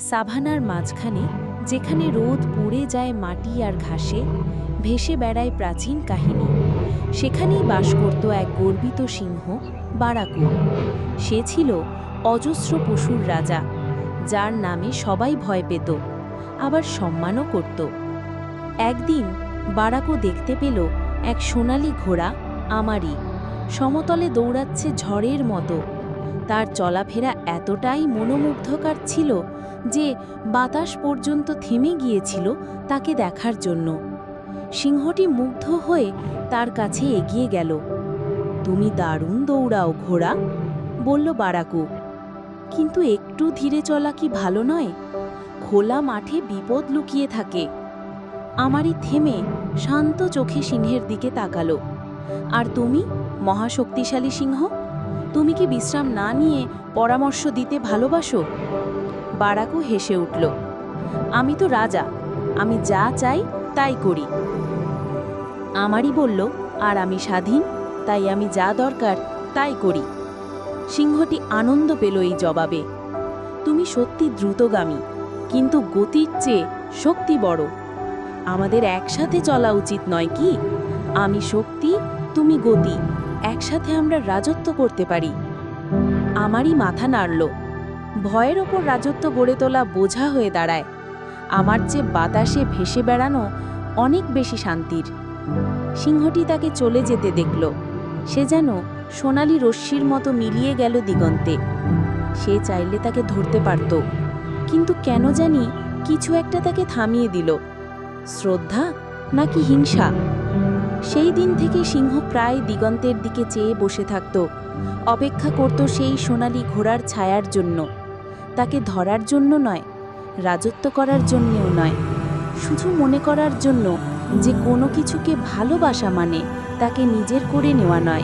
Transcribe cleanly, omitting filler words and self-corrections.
সাভানার মাঝখানে, যেখানে রোদ পুড়ে যায় মাটি আর ঘাসে, ভেসে বেড়ায় প্রাচীন কাহিনী। সেখানেই বাস করত এক গর্বিত সিংহ, বারাকু। সে ছিল অজস্র পশুর রাজা, যার নামে সবাই ভয় পেত, আবার সম্মানও করত। একদিন বারাকু দেখতে পেল এক সোনালি ঘোড়া, আমারই, সমতলে দৌড়াচ্ছে ঝড়ের মতো। তার চলাফেরা এতটাই মনোমুগ্ধকর ছিল যে বাতাস পর্যন্ত থেমে গিয়েছিল তাকে দেখার জন্য। সিংহটি মুগ্ধ হয়ে তার কাছে এগিয়ে গেল। "তুমি দারুণ দৌড়াও ঘোড়া," বলল বারাকু। "কিন্তু একটু ধীরে চলা কি ভালো নয়? খোলা মাঠে বিপদ লুকিয়ে থাকে।" আমারই থেমে শান্ত চোখে সিংহের দিকে তাকালো। "আর তুমি, মহাশক্তিশালী সিংহ, তুমি কি বিশ্রাম না নিয়ে পরামর্শ দিতে ভালোবাসো?" বারাকু হেসে উঠল। "আমি তো রাজা, আমি যা চাই তাই করি।" আমারই বলল, "আর আমি স্বাধীন, তাই আমি যা দরকার তাই করি।" সিংহটি আনন্দ পেল এই জবাবে। "তুমি সত্যি দ্রুতগামী, কিন্তু গতির চেয়ে শক্তি বড়। আমাদের একসাথে চলা উচিত নয় কি? আমি শক্তি, তুমি গতি, একসাথে আমরা রাজত্ব করতে পারি।" আমারই মাথা নাড়ল। ভয়ের ওপর রাজত্ব গড়ে তোলা বোঝা হয়ে দাঁড়ায়। আমার চেয়ে বাতাসে ভেসে বেড়ানো অনেক বেশি শান্তির। সিংহটি তাকে চলে যেতে দেখল। সে যেন সোনালি রশ্মির মতো মিলিয়ে গেল দিগন্তে। সে চাইলে তাকে ধরতে পারত, কিন্তু কেন জানি কিছু একটা তাকে থামিয়ে দিল। শ্রদ্ধা নাকি হিংসা? সেই দিন থেকে সিংহ প্রায় দিগন্তের দিকে চেয়ে বসে থাকত, অপেক্ষা করত সেই সোনালি ঘোড়ার ছায়ার জন্য। তাকে ধরার জন্য নয়, রাজত্ব করার জন্যও নয়, শুধু মনে করার জন্য যে কোনো কিছুকে ভালোবাসা মানে তাকে নিজের করে নেওয়া নয়।